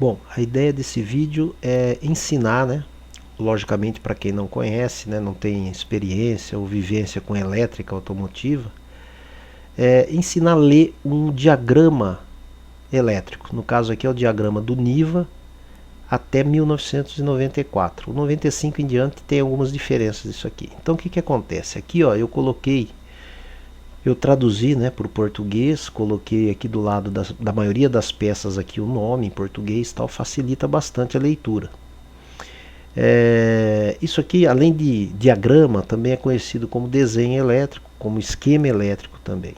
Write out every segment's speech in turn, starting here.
Bom, a ideia desse vídeo é ensinar, né? Logicamente, para quem não conhece, né, não tem experiência ou vivência com elétrica automotiva, ensinar a ler um diagrama elétrico. No caso aqui é o diagrama do NIVA até 1994. O 95 em diante tem algumas diferenças disso aqui. Então o que acontece? Aqui ó, eu traduzi, né, para o português, coloquei aqui do lado da maioria das peças aqui o nome em português, tal, facilita bastante a leitura. Isso aqui, além de diagrama, também é conhecido como desenho elétrico, como esquema elétrico também.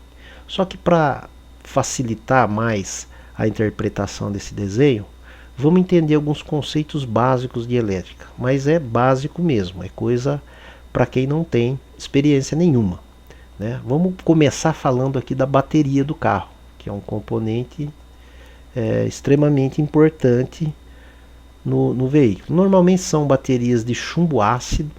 Só que para facilitar mais a interpretação desse desenho, vamos entender alguns conceitos básicos de elétrica. Mas é básico mesmo, é coisa para quem não tem experiência nenhuma, né? Vamos começar falando aqui da bateria do carro, que é um componente extremamente importante no veículo. Normalmente são baterias de chumbo ácido.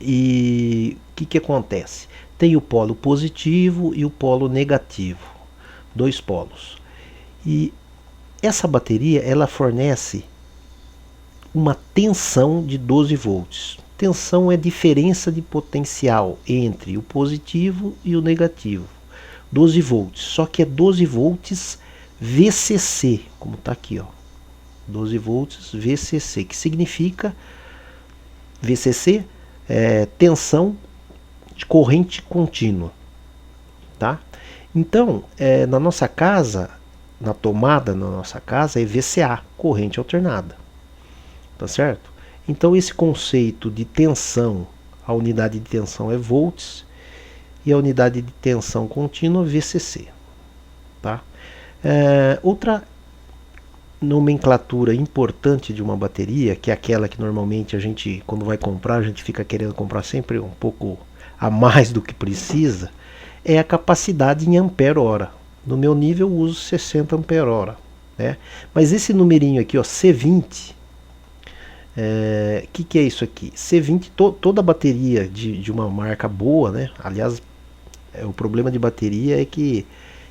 E o que acontece? Tem o polo positivo e o polo negativo, dois polos. E essa bateria ela fornece uma tensão de 12 volts. Tensão é diferença de potencial entre o positivo e o negativo. 12 volts, só que é 12 volts VCC, como está aqui, ó. 12 volts VCC, que significa VCC tensão de corrente contínua, tá? Então, na nossa casa, na tomada na nossa casa é VCA, corrente alternada, tá certo? Então esse conceito de tensão, a unidade de tensão é volts e a unidade de tensão contínua VCC, tá? Outra nomenclatura importante de uma bateria, que é aquela que normalmente a gente, quando vai comprar, a gente fica querendo comprar sempre um pouco a mais do que precisa, é a capacidade em ampere-hora. No meu nível eu uso 60 ampere-hora, né? Mas esse numerinho aqui, ó, C20, que é isso aqui? C20, toda bateria de uma marca boa, né? Aliás, o problema de bateria é que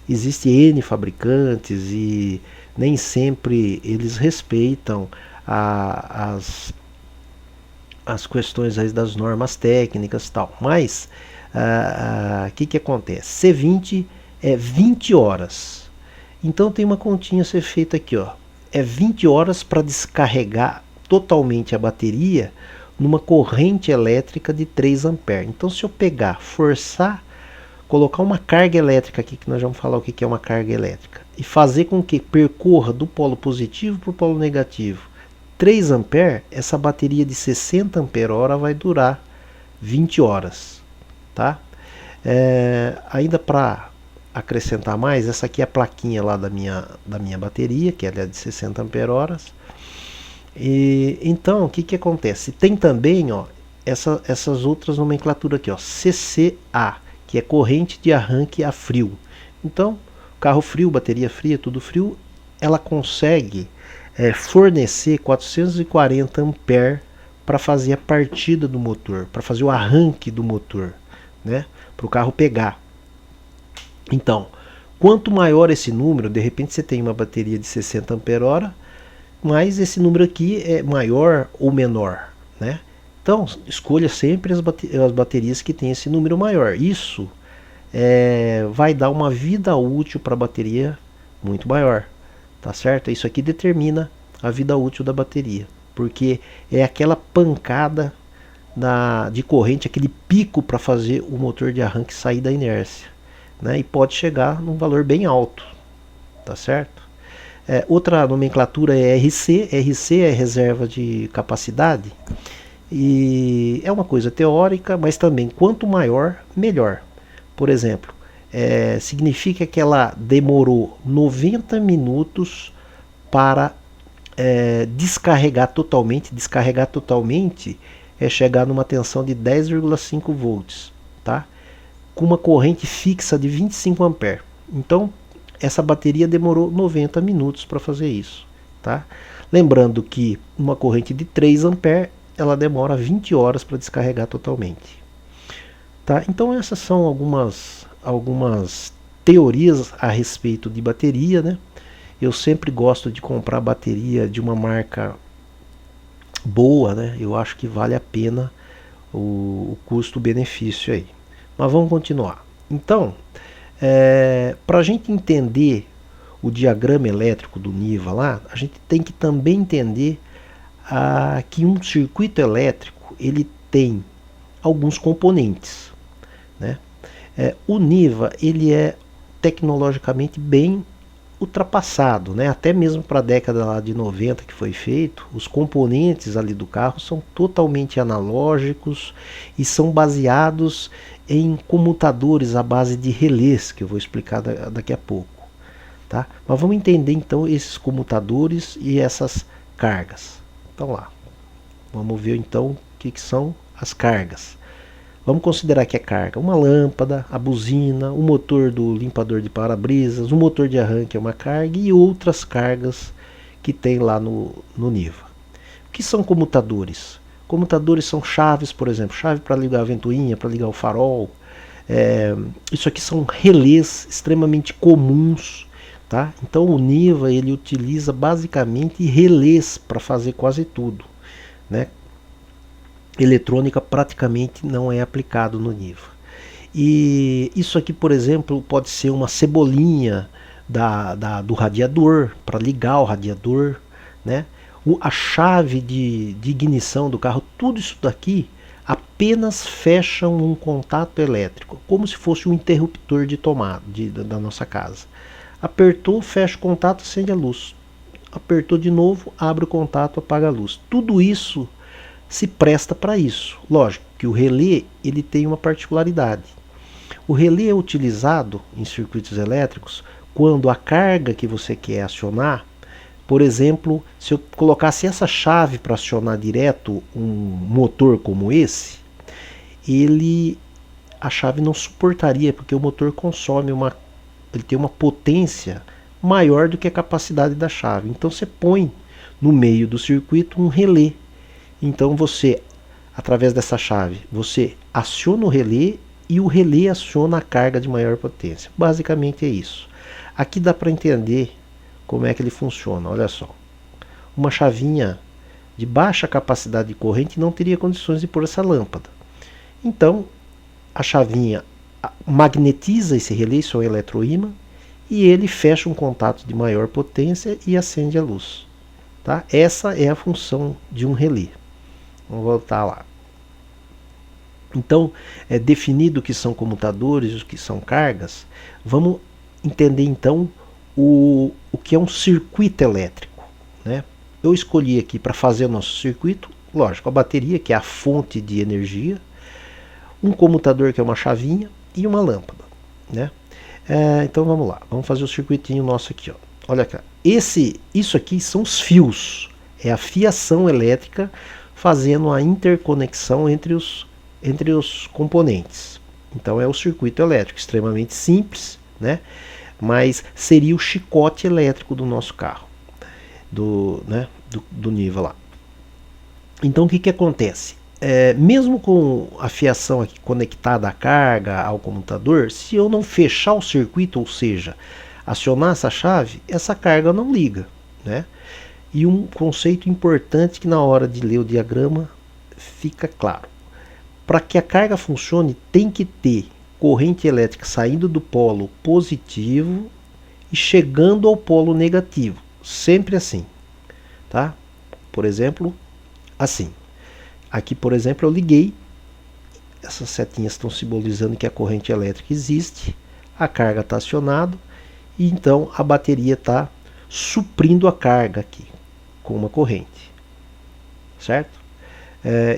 existe N fabricantes e nem sempre eles respeitam as questões aí das normas técnicas e tal. Mas que acontece? C20 é 20 horas. Então tem uma continha a ser feita aqui, ó. É 20 horas para descarregar totalmente a bateria numa corrente elétrica de 3 amperes. Então se eu pegar, forçar, colocar uma carga elétrica aqui, que nós vamos falar o que é uma carga elétrica, e fazer com que percorra do polo positivo para o polo negativo 3 amperes, essa bateria de 60 ampere-hora vai durar 20 horas, tá? Ainda para acrescentar mais, essa aqui é a plaquinha lá da minha bateria, que ela é de 60 ampere-horas. E então o que acontece? Tem também, ó, essas outras nomenclaturas aqui, ó, CCA, que é corrente de arranque a frio. Então, carro frio, bateria fria, tudo frio, ela consegue fornecer 440 amperes para fazer a partida do motor, para fazer o arranque do motor, né, para o carro pegar. Então, quanto maior esse número, de repente você tem uma bateria de 60 ampere-hora, mas esse número aqui é maior ou menor, né? Então, escolha sempre as baterias que tem esse número maior. Isso vai dar uma vida útil para a bateria muito maior, tá certo? Isso aqui determina a vida útil da bateria, porque é aquela pancada de corrente, aquele pico para fazer o motor de arranque sair da inércia, né? E pode chegar num valor bem alto, tá certo? Outra nomenclatura é RC. RC é reserva de capacidade. E é uma coisa teórica, mas também quanto maior, melhor. Por exemplo, significa que ela demorou 90 minutos para descarregar totalmente. Descarregar totalmente é chegar numa tensão de 10,5 volts, tá? Com uma corrente fixa de 25 amperes. Então, essa bateria demorou 90 minutos para fazer isso, tá? Lembrando que uma corrente de 3 amperes ela demora 20 horas para descarregar totalmente, tá? Então essas são algumas teorias a respeito de bateria, né? Eu sempre gosto de comprar bateria de uma marca boa, né? Eu acho que vale a pena o custo-benefício aí. Mas vamos continuar. Então, para a gente entender o diagrama elétrico do Niva lá, a gente tem que também entender que um circuito elétrico ele tem alguns componentes, né? O Niva ele é tecnologicamente bem ultrapassado, né? Até mesmo para a década lá de 90 que foi feito, os componentes ali do carro são totalmente analógicos e são baseados em comutadores à base de relés, que eu vou explicar daqui a pouco. Tá? Mas vamos entender então esses comutadores e essas cargas. Então lá, vamos ver então o que são as cargas. Vamos considerar que é carga uma lâmpada, a buzina, o motor do limpador de para-brisas, o motor de arranque é uma carga e outras cargas que tem lá no Niva. O que são comutadores? Comutadores são chaves, por exemplo, chave para ligar a ventoinha, para ligar o farol. Isso aqui são relés extremamente comuns. Tá? Então o Niva ele utiliza basicamente relés para fazer quase tudo, né? Eletrônica praticamente não é aplicado no Niva. E isso aqui, por exemplo, pode ser uma cebolinha do radiador, para ligar o radiador, né? A chave de ignição do carro, tudo isso daqui apenas fecham um contato elétrico, como se fosse um interruptor de tomada da nossa casa. Apertou, fecha o contato, acende a luz. Apertou de novo, abre o contato, apaga a luz. Tudo isso se presta para isso. Lógico que o relé ele tem uma particularidade. O relé é utilizado em circuitos elétricos quando a carga que você quer acionar, por exemplo, se eu colocasse essa chave para acionar direto um motor como esse, a chave não suportaria, porque o motor consome ele tem uma potência maior do que a capacidade da chave. Então você põe no meio do circuito um relé. Então você, através dessa chave, você aciona o relé e o relé aciona a carga de maior potência. Basicamente é isso. Aqui dá para entender como é que ele funciona. Olha só. Uma chavinha de baixa capacidade de corrente não teria condições de pôr essa lâmpada. Então, a chavinha magnetiza esse relé, isso é um eletroímã, e ele fecha um contato de maior potência e acende a luz. Tá? Essa é a função de um relé. Vamos voltar lá. Então, definido o que são comutadores e o que são cargas, vamos entender então o que é um circuito elétrico, né? Eu escolhi aqui para fazer o nosso circuito, lógico, a bateria, que é a fonte de energia, um comutador, que é uma chavinha, e uma lâmpada, né? Então vamos lá, vamos fazer o circuitinho nosso aqui, ó. Olha cá, isso aqui são os fios, é a fiação elétrica fazendo a interconexão entre os componentes. Então é o circuito elétrico, extremamente simples, né? Mas seria o chicote elétrico do nosso carro, do Niva lá. Então o que acontece? Mesmo com a fiação aqui conectada à carga, ao comutador, se eu não fechar o circuito, ou seja, acionar essa chave, essa carga não liga, né? E um conceito importante que na hora de ler o diagrama fica claro. Para que a carga funcione, tem que ter corrente elétrica saindo do polo positivo e chegando ao polo negativo. Sempre assim, tá? Por exemplo, assim. Aqui, por exemplo, eu liguei. Essas setinhas estão simbolizando que a corrente elétrica existe. A carga está acionada. E então a bateria está suprindo a carga aqui com uma corrente. Certo?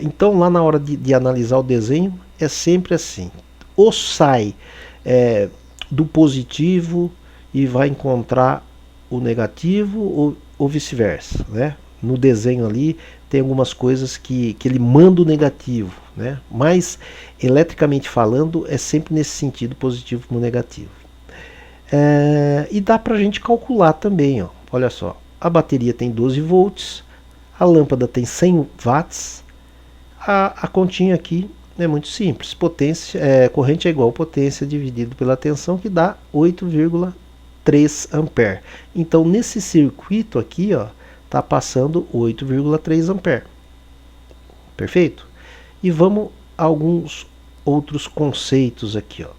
Então lá na hora de analisar o desenho é sempre assim. Ou sai do positivo e vai encontrar o negativo ou vice-versa, né? No desenho ali tem algumas coisas que ele manda o negativo, né? Mas eletricamente falando é sempre nesse sentido, positivo como negativo. E dá pra gente calcular também, ó. Olha só, a bateria tem 12 volts, a lâmpada tem 100 watts, a continha aqui é muito simples, corrente é igual a potência dividido pela tensão, que dá 8,3 3 ampere. Então nesse circuito aqui, ó, tá passando 8,3 ampere. Perfeito? E vamos a alguns outros conceitos aqui, ó.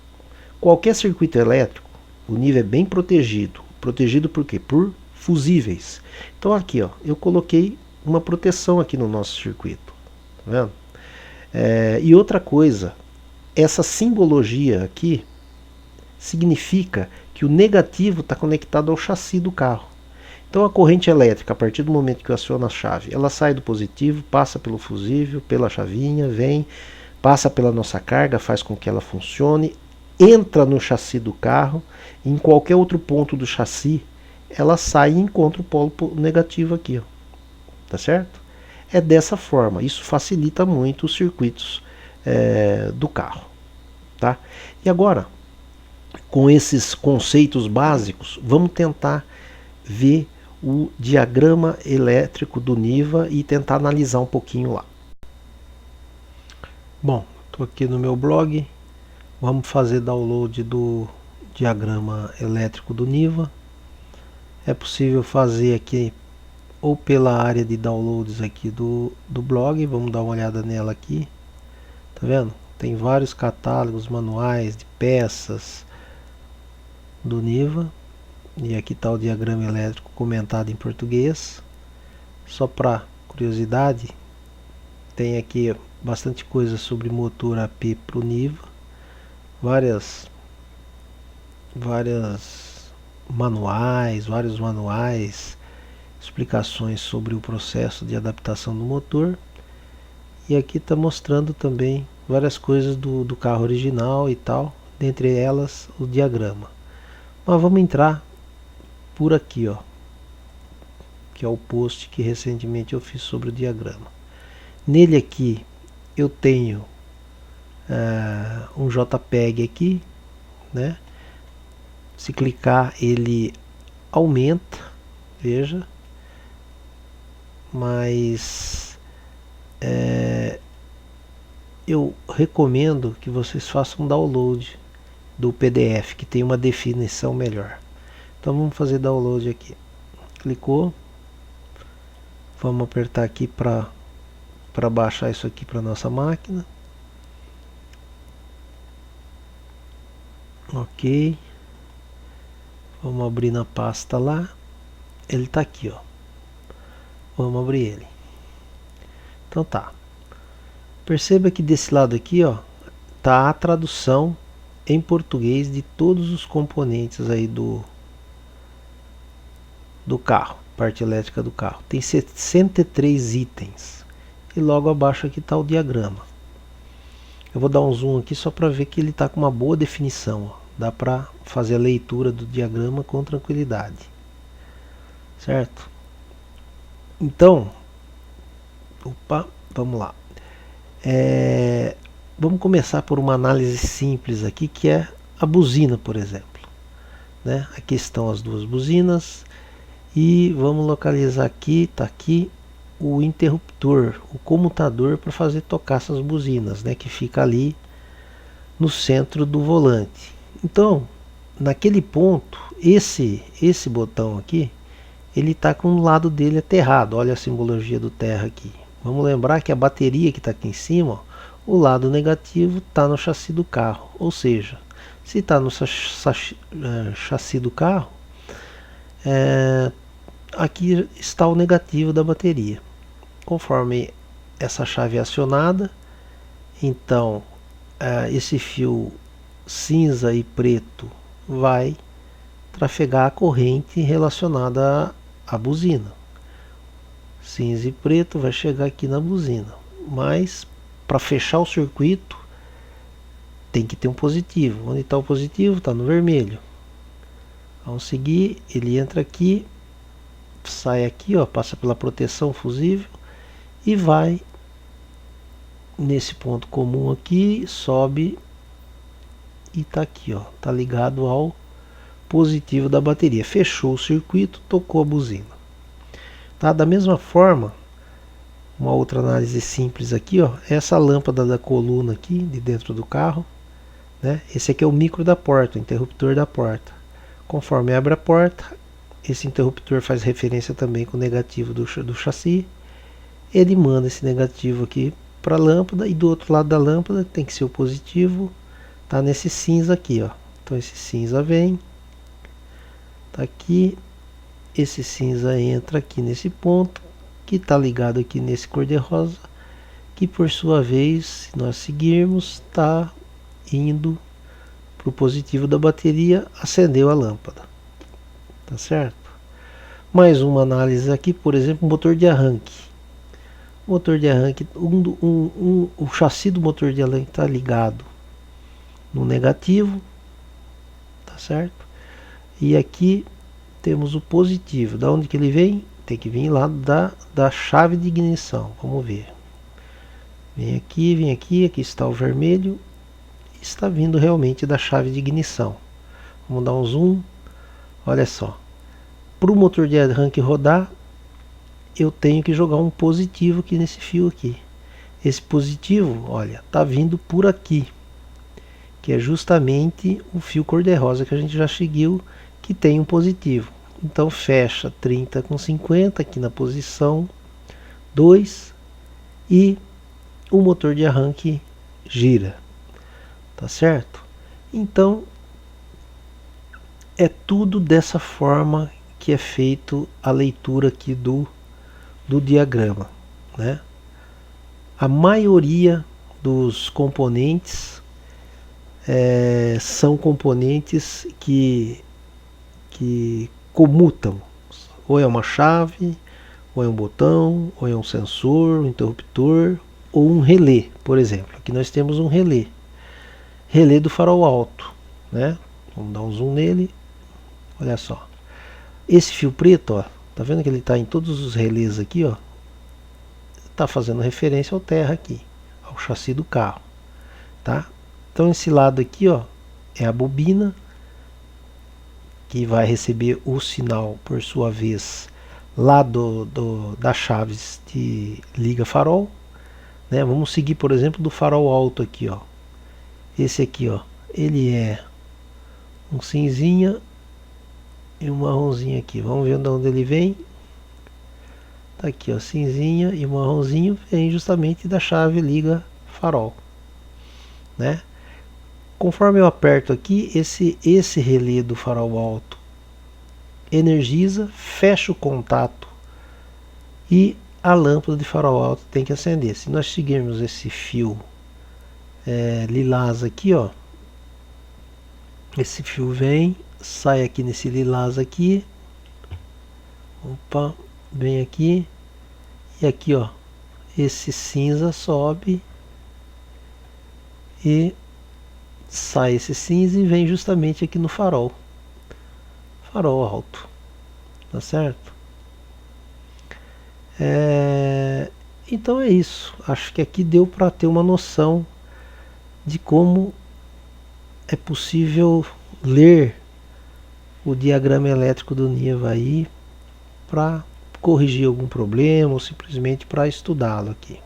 Qualquer circuito elétrico, o nível é bem protegido. Protegido por quê? Por fusíveis. Então aqui, ó, eu coloquei uma proteção aqui no nosso circuito. Tá vendo? E outra coisa, essa simbologia aqui significa que o negativo está conectado ao chassi do carro. Então a corrente elétrica, a partir do momento que eu aciono a chave, ela sai do positivo, passa pelo fusível, pela chavinha, vem, passa pela nossa carga, faz com que ela funcione, entra no chassi do carro, e em qualquer outro ponto do chassi, ela sai e encontra o polo negativo aqui, ó. Tá certo? É dessa forma, isso facilita muito os circuitos do carro. Tá? E agora, com esses conceitos básicos, vamos tentar ver o diagrama elétrico do Niva e tentar analisar um pouquinho lá. Bom, estou aqui no meu blog, vamos fazer download do diagrama elétrico do Niva. É possível fazer aqui ou pela área de downloads aqui do blog, vamos dar uma olhada nela aqui. Tá vendo? Tem vários catálogos, manuais de peças do Niva. E aqui está o diagrama elétrico comentado em português. Só para curiosidade, tem aqui bastante coisa sobre motor AP para o Niva. Vários manuais, explicações sobre o processo de adaptação do motor. E aqui está mostrando também várias coisas do carro original e tal, dentre elas o diagrama. Mas vamos entrar por aqui, ó, que é o post que recentemente eu fiz sobre o diagrama. Nele aqui eu tenho um JPEG aqui, né? Se clicar ele aumenta, veja, mas eu recomendo que vocês façam download do PDF, que tem uma definição melhor. Então vamos fazer download aqui. Clicou. Vamos apertar aqui para baixar isso aqui para nossa máquina. Ok. Vamos abrir na pasta lá. Ele está aqui, ó. Vamos abrir ele. Então tá. Perceba que desse lado aqui, ó, tá a tradução em português de todos os componentes aí do carro, parte elétrica do carro. Tem 63 itens. E logo abaixo aqui está o diagrama. Eu vou dar um zoom aqui só para ver que ele está com uma boa definição, ó. Dá para fazer a leitura do diagrama com tranquilidade. Certo? Então, vamos lá. Vamos começar por uma análise simples aqui, que é a buzina, por exemplo. Né? Aqui estão as duas buzinas. E vamos localizar aqui, está aqui o interruptor, o comutador para fazer tocar essas buzinas, né, que fica ali no centro do volante. Então, naquele ponto, esse botão aqui, ele está com o lado dele aterrado. Olha a simbologia do terra aqui. Vamos lembrar que a bateria que está aqui em cima, ó, o lado negativo está no chassi do carro. Ou seja, se está no chassi do carro, aqui está o negativo da bateria. Conforme essa chave é acionada, então esse fio cinza e preto vai trafegar a corrente relacionada à buzina. Cinza e preto vai chegar aqui na buzina, mas para fechar o circuito tem que ter um positivo. Onde está o positivo? Está no vermelho. Vamos seguir, ele entra aqui, sai aqui, ó, passa pela proteção fusível e vai nesse ponto comum aqui, sobe e tá aqui, ó, tá ligado ao positivo da bateria. Fechou o circuito, tocou a buzina. Tá? Da mesma forma, uma outra análise simples aqui, ó, essa lâmpada da coluna aqui de dentro do carro, né? Esse aqui é o micro da porta, o interruptor da porta. Conforme abre a porta, esse interruptor faz referência também com o negativo do chassi. Ele manda esse negativo aqui para a lâmpada, e do outro lado da lâmpada tem que ser o positivo, tá nesse cinza aqui, ó. Então esse cinza vem, tá aqui, esse cinza entra aqui nesse ponto, que está ligado aqui nesse cor-de-rosa, que por sua vez, se nós seguirmos, está indo para o positivo da bateria, acendeu a lâmpada, tá certo? Mais uma análise aqui, por exemplo, motor de arranque. Motor de arranque, o chassi do motor de arranque está ligado no negativo, tá certo? E aqui temos o positivo. Da onde que ele vem? Tem que vir lá da chave de ignição. Vamos ver. Vem aqui, aqui está o vermelho. Está vindo realmente da chave de ignição. Vamos dar um zoom. Olha só. Para o motor de arranque rodar, eu tenho que jogar um positivo aqui nesse fio aqui. Esse positivo, olha, tá vindo por aqui, que é justamente o fio cor-de-rosa que a gente já seguiu, que tem um positivo. Então fecha 30 com 50 aqui na posição 2 e o motor de arranque gira, tá certo? Então é tudo dessa forma que é feito a leitura aqui do diagrama, né? A maioria dos componentes são componentes que comutam, ou é uma chave, ou é um botão, ou é um sensor, um interruptor, ou um relé, por exemplo. Aqui nós temos um relé do farol alto, né? Vamos dar um zoom nele, olha só. Esse fio preto, ó, tá vendo que ele está em todos os relés aqui, ó? Tá fazendo referência ao terra aqui, ao chassi do carro, tá? Então esse lado aqui, ó, é a bobina, que vai receber o sinal, por sua vez, lá das chaves de liga farol, né? Vamos seguir, por exemplo, do farol alto aqui, ó. Esse aqui, ó, ele é um cinzinha e um marronzinho aqui. Vamos ver de onde ele vem. Tá aqui, ó, cinzinha e marronzinho vem justamente da chave liga farol, né? Conforme eu aperto aqui, esse relé do farol alto energiza, fecha o contato e a lâmpada de farol alto tem que acender. Se nós seguirmos esse fio lilás aqui, ó, esse fio vem, sai aqui nesse lilás aqui, opa, vem aqui, e aqui, ó, esse cinza sobe e sai esse cinza e vem justamente aqui no farol alto, tá certo? Então é isso. Acho que aqui deu para ter uma noção de como é possível ler o diagrama elétrico do Niva aí para corrigir algum problema ou simplesmente para estudá-lo aqui,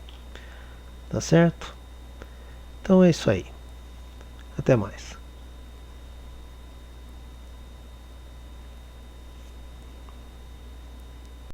tá certo? Então é isso aí. Até mais.